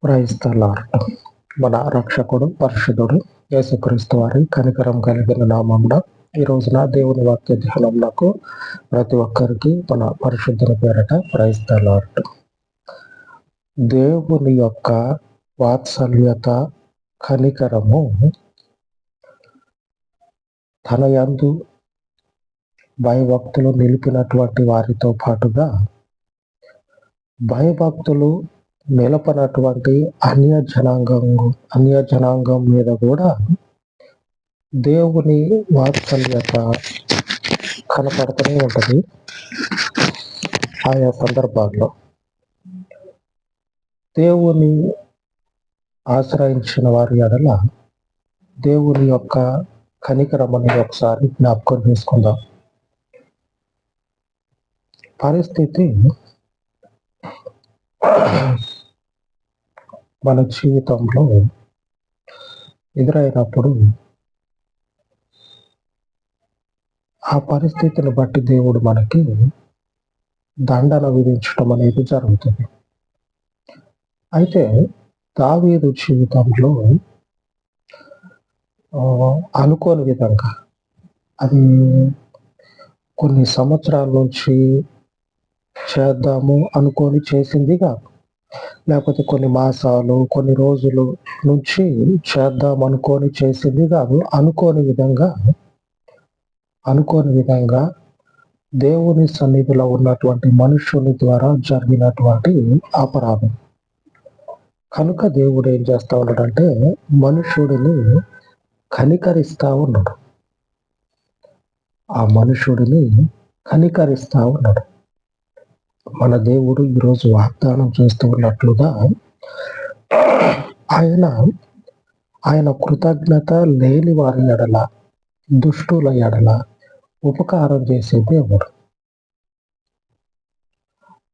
Praise the lord. మన రక్షకుడు పరిశుద్ధుడు యేసుక్రీస్తు వారి కనికరం కలిగిన నామమున ఈ రోజున దేవుని వాక్య ధ్యానమునకు ప్రతి ఒక్కరికి మన పరిశుద్ధుని పేరట ప్రైజ్ ద లార్డ్. దేవుని యొక్క వాత్సల్యత కనికరము తన యందు భయభక్తులు నిలిపినటువంటి వారితో పాటుగా భయభక్తులు నిలపనటువంటి అన్య జనాంగం మీద కూడా దేవుని వాత్సల్యత కనపడుతూనే ఉంటుంది. ఆయా సందర్భాల్లో దేవుని ఆశ్రయించిన వారి ఎడల దేవుని యొక్క కనికరం అనేది ఒకసారి జ్ఞాపకం చేసుకుందాం. పరిస్థితి మన జీవితంలో ఎదురైనప్పుడు ఆ పరిస్థితిని బట్టి దేవుడు మనకి దండన విధించడం అనేది జరుగుతుంది. అయితే దావీదు జీవితంలో అనుకోని విధంగా అది కొన్ని సంవత్సరాల నుంచి చేద్దాము అనుకొని చేసింది కాదు, లేకపోతే కొన్ని మాసాలు కొన్ని రోజులు నుంచి చేద్దాం అనుకొని చేసింది కాదు. అనుకోని విధంగా దేవుని సన్నిధిలో ఉన్నటువంటి మనుషుని ద్వారా జరిగినటువంటి అపరాధం కనుక దేవుడు ఏం చేస్తా ఉన్నాడంటే మనుషుడిని కనికరిస్తా ఉన్నాడు. ఆ మనుషుడిని కనికరిస్తా ఉన్నాడు. మన దేవుడు ఈరోజు వాగ్దానం చేస్తూ ఉన్నట్లుగా ఆయన కృతజ్ఞత లేని వారి ఎడల, దుష్టుల ఎడల ఉపకారం చేసే దేవుడు.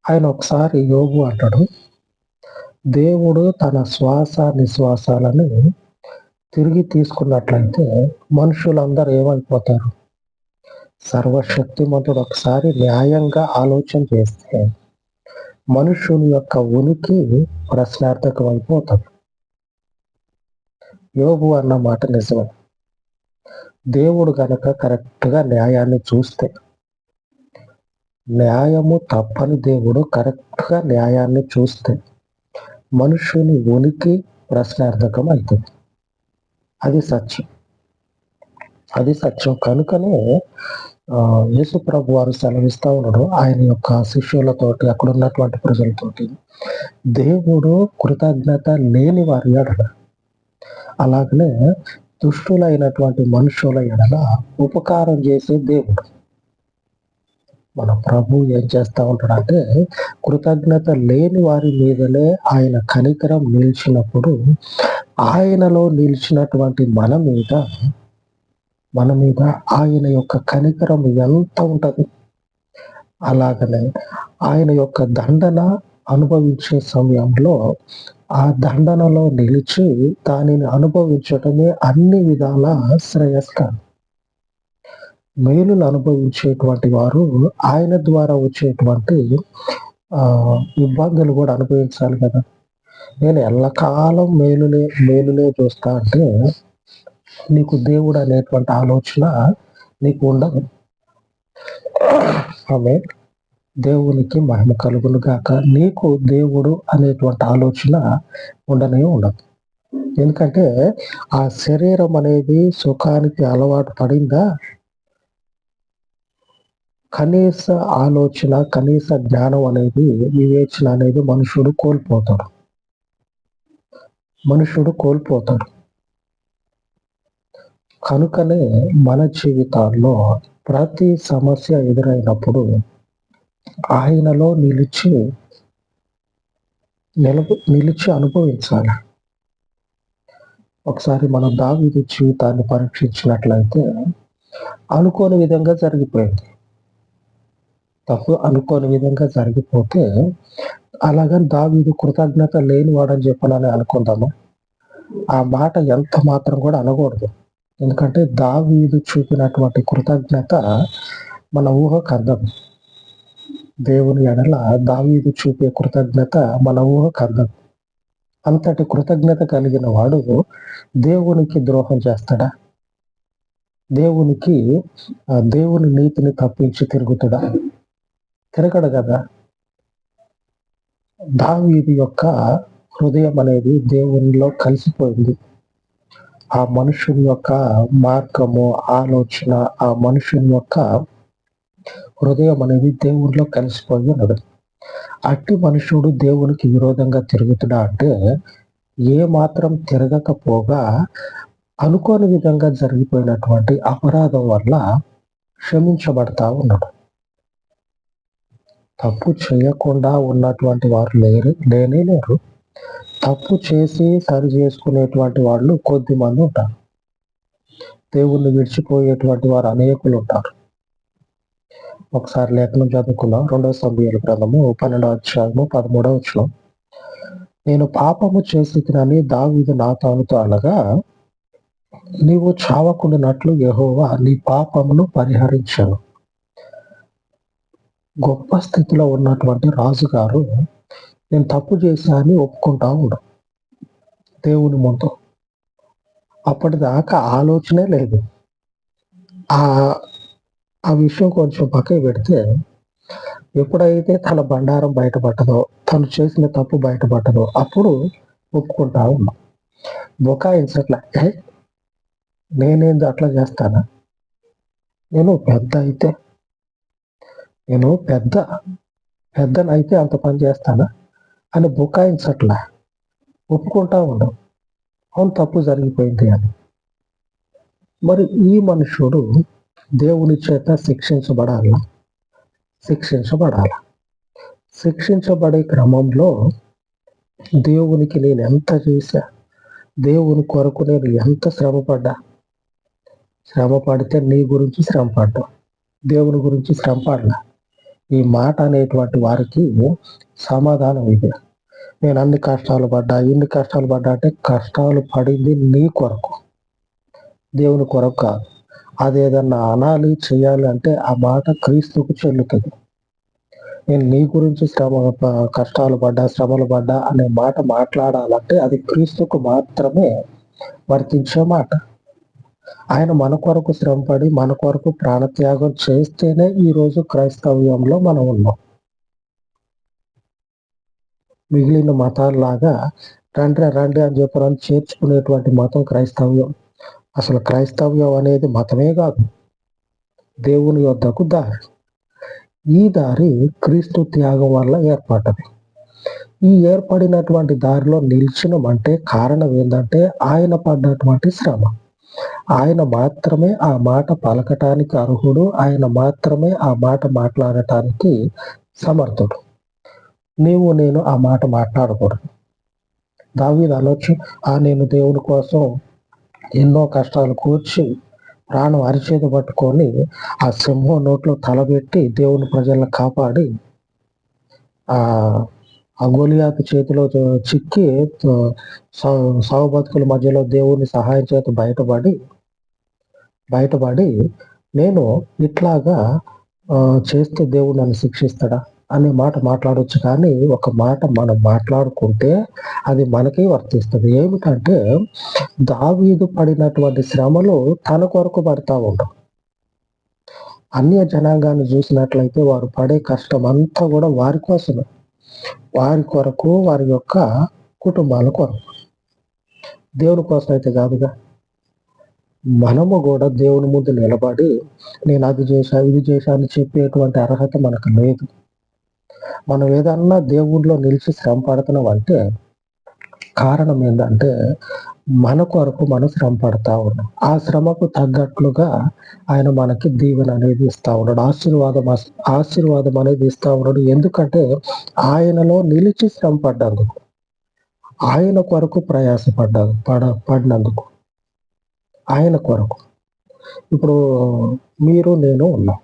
ఆయన ఒకసారి యోబు అంటాడు, దేవుడు తన శ్వాస నిశ్వాసాలను తిరిగి తీసుకున్నట్లయితే మనుషులందరూ ఏమైపోతారు? సర్వశక్తిమంతుడు ఒకసారి న్యాయంగా ఆలోచన చేస్తే మనుషుని యొక్క ఉనికి ప్రశ్నార్థకం అయిపోతాడు. యోబు అన్న మాట నిజమే. దేవుడు గనక కరెక్ట్గా న్యాయాన్ని చూస్తే, న్యాయము తప్పని దేవుడు కరెక్ట్గా న్యాయాన్ని చూస్తే మనుషుని ఉనికి ప్రశ్నార్థకం అవుతుంది. అది సత్యం. కనుకనే యేసు ప్రభు వారు సెలవిస్తా ఉన్నాడు ఆయన యొక్క శిష్యులతోటి, అక్కడ ఉన్నటువంటి ప్రజలతోటి, దేవుడు కృతజ్ఞత లేని వారి ఎడల, అలాగనే దుష్టులైనటువంటి మనుషుల ఎడల ఉపకారం చేసే దేవుడు. మన ప్రభు ఏం చేస్తా ఉంటాడంటే కృతజ్ఞత లేని వారి మీదనే ఆయన కనికరం నిలిచినప్పుడు ఆయనలో నిలిచినటువంటి మన మీద ఆయన యొక్క కనికరం ఎంత ఉంటుంది. అలాగనే ఆయన యొక్క దండన అనుభవించే సమయంలో ఆ దండనలో నిలిచి దానిని అనుభవించటమే అన్ని విధాల శ్రేయస్కరం. మేలులు అనుభవించేటువంటి వారు ఆయన ద్వారా వచ్చేటువంటి ఇబ్బందులు కూడా అనుభవించాలి కదా. నేను ఎల్లకాలం మేలులే చూస్తా అంటే నీకు దేవుడు అనేటువంటి ఆలోచన నీకు ఉండదు. ఆమె దేవునికి మహిమ కలుగును గాక. నీకు దేవుడు అనేటువంటి ఆలోచన ఉండదు. ఎందుకంటే ఆ శరీరం అనేది సుఖానికి అలవాటు పడిందా, కనీస ఆలోచన, కనీస జ్ఞానం అనేది, వివేచన అనేది మనుషుడు కోల్పోతాడు. కనుకనే మన జీవితాల్లో ప్రతి సమస్య ఎదురైనప్పుడు ఆయనలో నిలిచి అనుభవించాలి. ఒకసారి మనం దావీదు జీవితాన్ని పరీక్షించినట్లయితే అనుకోని విధంగా జరిగిపోయింది. అనుకోని విధంగా జరిగిపోతే అలాగని దావీదు కృతజ్ఞత లేని వాడని చెప్పాలని అనుకుందామా? ఆ మాట ఎంత మాత్రం కూడా అనకూడదు. ఎందుకంటే దావీదు చూపినటువంటి కృతజ్ఞత మన ఊహకు అందం. దేవుని ఎడల దావీదు చూపే కృతజ్ఞత మన ఊహకు అందం. అంతటి కృతజ్ఞత కలిగిన వాడు దేవునికి ద్రోహం చేస్తాడా? దేవుని నీతిని తప్పించి తిరుగుతాడా? తిరగడు కదా. దావీదు యొక్క హృదయం అనేది దేవునిలో కలిసిపోయింది. ఆ మనుషుని యొక్క మార్గము, ఆలోచన, ఆ మనుషుని యొక్క హృదయం అనేది దేవునిలో కలిసిపోయి ఉన్నది. అట్టి మనుషుడు దేవునికి విరోధంగా తిరుగుతుడా అంటే ఏ మాత్రం తిరగకపోగా అనుకోని విధంగా జరిగిపోయినటువంటి అపరాధం వల్ల క్షమించబడతా ఉన్నాడు. తప్పు చేయకుండా ఉన్నటువంటి వారు లేరు. తప్పు చేసి సరి చేసుకునేటువంటి వాళ్ళు కొద్ది మంది ఉంటారు. దేవుణ్ణి విడిచిపోయేటువంటి వారు అనేకులు ఉంటారు. ఒకసారి లేఖనం చదువుకున్నాం. 2వ సమూయేలు గ్రంథము 12వ అధ్యాయము 13వ వచనం. నేను పాపము చేసి తినని దావీదు నాతానుతో అనగా, నీవు చావకుండానట్లు యెహోవా నీ పాపమును పరిహరించాను. గొప్ప స్థితిలో ఉన్నటువంటి రాజుగారు నేను తప్పు చేశా అని ఒప్పుకుంటా ఉన్నాడు దేవుని ముందు. అప్పటిదాకా ఆలోచనే లేదు. ఆ విషయం కొంచెం పక్కకి పెడితే, ఎప్పుడైతే తన బండారం బయటపడ్డదో, తను చేసిన తప్పు బయటపడ్డదో అప్పుడు ఒప్పుకుంటా ఉన్నా. బుకాయించట్లా. నేనేంది అట్లా చేస్తానా? నేను పెద్దనైతే అంత పని చేస్తానా అని బుకాయించట్లా. ఒప్పుకుంటా ఉండవు. అవును, తప్పు జరిగిపోయింది అని. మరి ఈ మనుషుడు దేవుని చేత శిక్షించబడే క్రమంలో దేవునికి నేను ఎంత చేశా, దేవుని కొరకు నేను ఎంత శ్రమపడితే నీ గురించి శ్రమపడ్డా, దేవుని గురించి శ్రమపడలా. ఈ మాట అనేటువంటి వారికి సమాధానం ఇదే. నేను ఇన్ని కష్టాలు పడ్డా అంటే కష్టాలు పడింది నీ కొరకు, దేవుని కొరకు కాదు. అదేదన్నా అనాలి, చేయాలి అంటే ఆ మాట క్రీస్తుకు చెల్లుతుంది. నేను నీ గురించి శ్రమలు పడ్డా అనే మాట మాట్లాడాలంటే అది క్రీస్తుకు మాత్రమే వర్తించే మాట. ఆయన మన కొరకు శ్రమపడి మన కొరకు ప్రాణత్యాగం చేస్తేనే ఈరోజు క్రైస్తవ్యంలో మనం ఉన్నాం. మిగిలిన మతాల్లాగా రండి అని చెప్పడానికి చేర్చుకునేటువంటి మతం క్రైస్తవ్యం. అసలు క్రైస్తవ్యం అనేది మతమే కాదు, దేవుని యొద్దకు దారి. ఈ దారి క్రీస్తు త్యాగం వల్ల ఏర్పడ్డది. ఈ ఏర్పడినటువంటి దారిలో నిలిచినమంటే కారణం ఏంటంటే ఆయన పడ్డటువంటి శ్రమ. ఆయన మాత్రమే ఆ మాట పలకటానికి అర్హుడు. ఆయన మాత్రమే ఆ మాట మాట్లాడటానికి సమర్థుడు. నేను ఆ మాట మాట్లాడకూడదు. దావీదు అనొచ్చు, నేను దేవుని కోసం ఎన్నో కష్టాలు కూర్చి ప్రాణం అరిచేత పట్టుకొని ఆ సింహం నోట్లో తలబెట్టి దేవుని ప్రజలను కాపాడి ఆ గోలియాతు చేతిలో చిక్కి సావు బతుకుల మధ్యలో దేవుని సహాయం చేత బయటపడి నేను ఇట్లాగా చేస్తే దేవుడు నన్ను శిక్షిస్తాడా అనే మాట మాట్లాడవచ్చు. కానీ ఒక మాట మనం మాట్లాడుకుంటే అది మనకే వర్తిస్తుంది. ఏమిటంటే దావీదు పడినటువంటి శ్రమలు తన కొరకు పడతా ఉండవు. అన్య జనాంగాన్ని చూసినట్లయితే వారు పడే కష్టం అంతా కూడా వారి కోసమే, వారి కొరకు, వారి యొక్క కుటుంబాల కొరకు, దేవుని కోసం అయితే కాదుగా. మనము కూడా దేవుని ముందు నిలబడి నేను అది చేశా ఇది చేశా అని చెప్పేటువంటి అర్హత మనకు లేదు. మనం ఏదన్నా దేవుళ్ళో నిలిచి శ్రమ పడుతున్నాం అంటే కారణం ఏంటంటే మన కొరకు మనం శ్రమ పడతా ఉన్నాం. ఆ శ్రమకు తగ్గట్లుగా ఆయన మనకి దీవెన అనేది ఇస్తా ఉన్నాడు, ఆశీర్వాదం అనేది ఇస్తా ఉన్నాడు. ఎందుకంటే ఆయనలో నిలిచి శ్రమ పడ్డందుకు, ఆయన కొరకు పడినందుకు, ఆయన కొరకు. ఇప్పుడు మీరు నేను ఉన్నాం.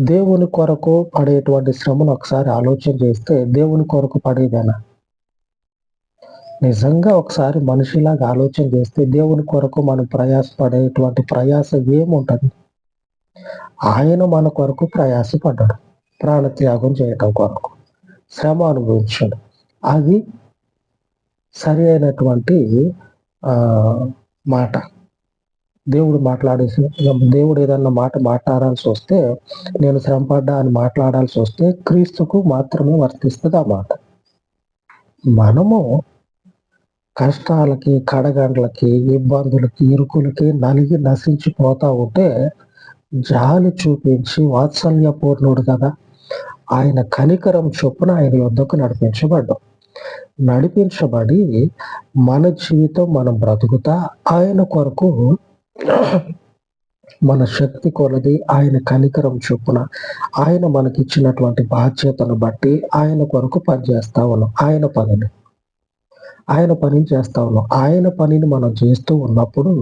దేవుని కొరకు పడేటువంటి శ్రమను ఒకసారి ఆలోచన చేస్తే దేవుని కొరకు పడేదేనా? నిజంగా ఒకసారి మనిషిలాగా ఆలోచన చేస్తే దేవుని కొరకు మనం ప్రయాసపడేటువంటి ప్రయాస ఏముంటది? ఆయన మన కొరకు ప్రయాసపడ్డాడు ప్రాణత్యాగం చేయటం కొరకు. శ్రమ అనుభవించాడు. అది సరి అయినటువంటి ఆ మాట. దేవుడు ఏదన్నా మాట మాట్లాడాల్సి వస్తే, నేను శ్రమపడ్డా అని మాట్లాడాల్సి వస్తే క్రీస్తుకు మాత్రమే వర్తిస్తుంది ఆ మాట. మనము కష్టాలకి, కడగండ్లకి, ఇబ్బందులకి, ఇరుకులకి నలిగి నశించిపోతా ఉంటే జాలి చూపించి వాత్సల్యపూర్ణుడు కదా, ఆయన కనికరం చొప్పున ఆయన యొద్దకు నడిపించబడి మన జీవితం మనం బ్రతుకుతా ఆయన కొరకు మన శక్తి కొలది ఆయన కనికరం చొప్పున ఆయన మనకిచ్చినటువంటి బాధ్యతను బట్టి ఆయన కొరకు పనిచేస్తా ఉన్నాం. ఆయన పనిని చేస్తా ఉన్నాం. ఆయన పనిని మనం చేస్తూ ఉన్నప్పుడు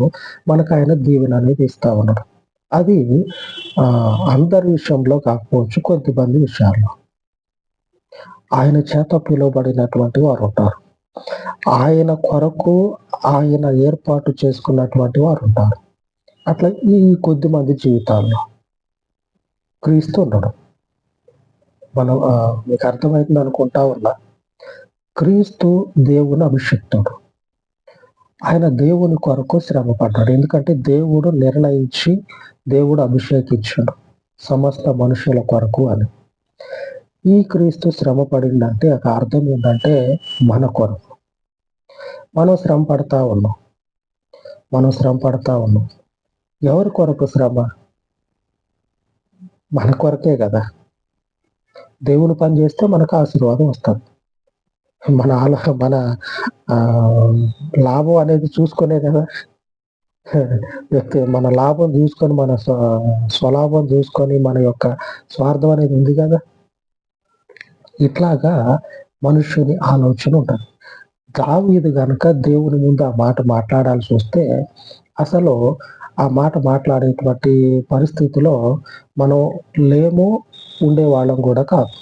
మనకు ఆయన దీవెన అనేది ఇస్తా ఉన్నాడు. అది అందరి విషయంలో కాకపోవచ్చు, కొద్దిమంది విషయాల్లో. ఆయన చేత పిలువబడినటువంటి వారు ఉంటారు. ఆయన కొరకు ఆయన ఏర్పాటు చేసుకున్నటువంటి వారు ఉంటారు. అట్లా ఈ కొద్ది మంది జీవితాల్లో క్రీస్తు ఉండడం మనం మీకు అర్థమవుతుంది అనుకుంటా ఉన్నా. క్రీస్తు దేవుని అభిషిక్తుడు. ఆయన దేవుని కొరకు శ్రమ పడ్డాడు. ఎందుకంటే దేవుడు నిర్ణయించి దేవుడు అభిషేకించాడు సమస్త మనుషుల కొరకు అని. ఈ క్రీస్తు శ్రమ పడిందంటే ఒక అర్థం ఏంటంటే మన కొరకు మనం శ్రమ పడతా ఉన్నాం. ఎవరి కొరకు శ్రమ? మన కొరకే కదా. దేవుని పని చేస్తే మనకు ఆశీర్వాదం వస్తుంది. మన లాభం అనేది చూసుకునే కదా మన లాభం చూసుకొని, మన స్వలాభం చూసుకొని మన యొక్క స్వార్థం అనేది ఉంది కదా. ఇట్లాగా మనుష్యుని ఆలోచన ఉంటుంది. దావీదు గనుక దేవుని ముందు ఆ మాట మాట్లాడాల్సి వస్తే అసలు ఆ మాట మాట్లాడేటువంటి పరిస్థితిలో మనం ఉండేవాళ్ళం కూడా కాదు.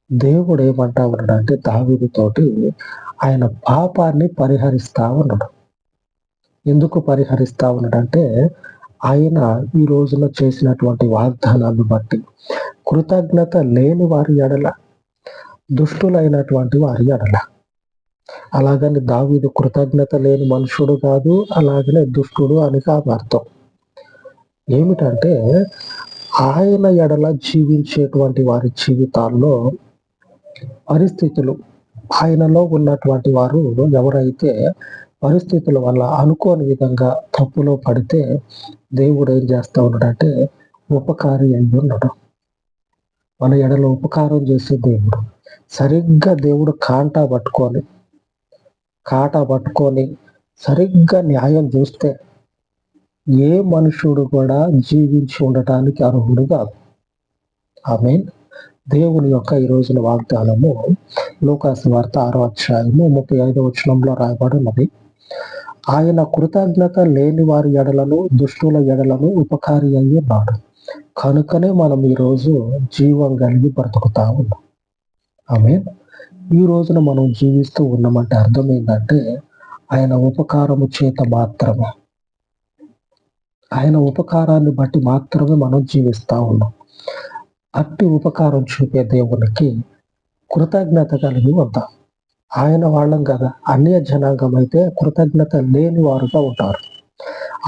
దేవుడు ఏమంటా ఉన్నాడు అంటే దావీదుతోటి ఆయన పాపాన్ని పరిహరిస్తా ఉన్నాడు. ఎందుకు పరిహరిస్తా ఉన్నాడంటే ఆయన ఈ రోజున చేసినటువంటి వాగ్దానాన్ని బట్టి కృతజ్ఞత లేని వారి ఎడల, దుష్టులైనటువంటి వారి ఎడల. అలాగని దావీదు కృతజ్ఞత లేని మనుషుడు కాదు, అలాగనే దుష్టుడు అని కాదు అర్థం. ఏమిటంటే ఆయన ఎడల జీవించేటువంటి వారి జీవితాల్లో పరిస్థితులు, ఆయనలో ఉన్నటువంటి వారు ఎవరైతే పరిస్థితుల వల్ల అనుకోని విధంగా తప్పులో పడితే దేవుడు ఏం చేస్తా ఉన్నాడంటే ఉపకారి అయి ఉన్నాడు. మన ఎడలో ఉపకారం చేసే దేవుడు. సరిగ్గా దేవుడు కాటా పట్టుకొని సరిగ్గా న్యాయం చూస్తే ఏ మనుషుడు కూడా జీవించి ఉండటానికి అర్హుడు కాదు. ఆమేన్. దేవుని యొక్క ఈ రోజున వాగ్దానము లూకాసు వార్త 6వ అధ్యాయము 35వ వచనంలో రాయబడి ఉన్నది. ఆయన కృతజ్ఞత లేని వారి ఎడలను, దుష్టుల ఎడలను ఉపకారి అయి ఉన్నాడు. కనుకనే మనం ఈరోజు జీవం కలిగి బ్రతుకుతా ఉన్నాం. ఆమేన్. ఈ రోజున మనం జీవిస్తూ ఉన్నామంటే అర్థం ఏంటంటే ఆయన ఉపకారము చేత మాత్రమే, ఆయన ఉపకారాన్ని బట్టి మాత్రమే మనం జీవిస్తా ఉన్నాం. అట్టి ఉపకారం చూపే దేవునికి కృతజ్ఞత కలిగి వద్దాం. ఆయన వాళ్ళం కదా. అన్య జనాంగం అయితే కృతజ్ఞత లేని వారుగా ఉంటారు.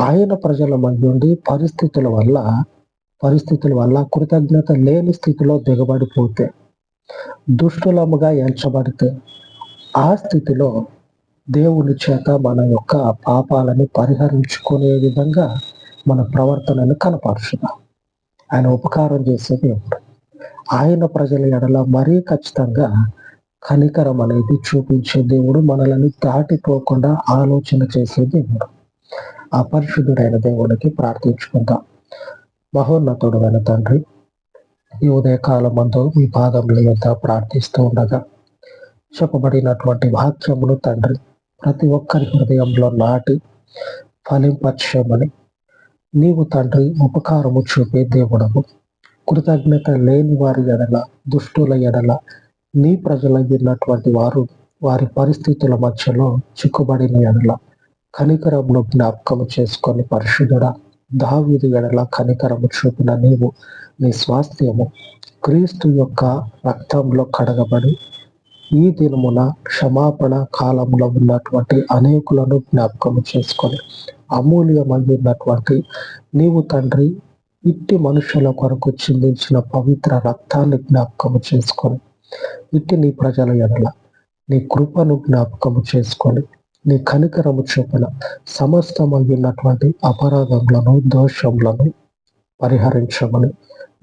ఆయన ప్రజల మధ్య పరిస్థితుల వల్ల కృతజ్ఞత లేని స్థితిలో దిగబడిపోతే, దుష్టులముగా ఎంచబడితే, ఆ స్థితిలో దేవుని చేత మన యొక్క పాపాలను పరిహరించుకునే విధంగా మన ప్రవర్తనను కనపరుచుదాం. ఆయన ఉపకారం చేసే దేవుడు. ఆయన ప్రజల ఎడల మరీ ఖచ్చితంగా కనికరం అనేది చూపించే దేవుడు. మనల్ని దాటిపోకుండా ఆలోచన చేసే దేవుడు. ఆ పరిశుద్ధుడైన దేవునికి ప్రార్థించుకుందాం. మహోన్నతుడైన తండ్రి, ఈ ఉదయకాలమందు మీ పాదముల యొద్ద ప్రార్థిస్తూ ఉండగా చెప్పబడినటువంటి వాక్యమును తండ్రి ప్రతి ఒక్కరి హృదయంలో నాటి ఫలింపచేయమని, నీవు తండ్రి ఉపకారము చూపే దేవుడము. కృతజ్ఞత లేని వారి ఎడల, దుష్టుల ఎడల, నీ ప్రజలైనటువంటి వారు వారి పరిస్థితుల మధ్యలో చిక్కుబడిన ఎడల కనికరమును జ్ఞాపకము చేసుకొని పరిశుద్ధుడా, దావీదు ఎడల కనికరము చూపిన నీవు నీ స్వాస్థ్యము క్రీస్తు యొక్క రక్తంలో కడగబడి ఈ దినమున క్షమాపణ కాలంలో ఉన్నటువంటి అనేకులను జ్ఞాపకం చేసుకొని అమూల్యమైనటువంటి నీవు తండ్రి ఇట్టి మనుషుల కొరకు చిందించిన పవిత్ర రక్తాన్ని జ్ఞాపకము చేసుకొని ఇట్టి నీ ప్రజల ఎడల నీ కృపను జ్ఞాపకము చేసుకొని నీ కనికరము చొప్పున సమస్తమైనటువంటి అపరాధములను దోషములను పరిహరించమని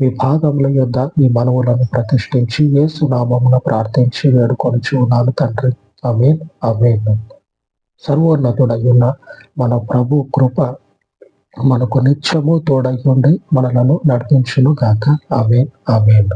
మీ పాదముల యొద్ద ఈ మనవులను ప్రతిష్ఠించి యేసు నామమున ప్రార్థించి వేడుకొనుచు ఉన్నాను తండ్రి. ఆమేన్ ఆమేన్. సర్వోన్నతుడైన మన ప్రభు కృప మనకు నిత్యము తోడై ఉండి మనలను నడిపించును గాక. ఆమేన్ ఆమేన్.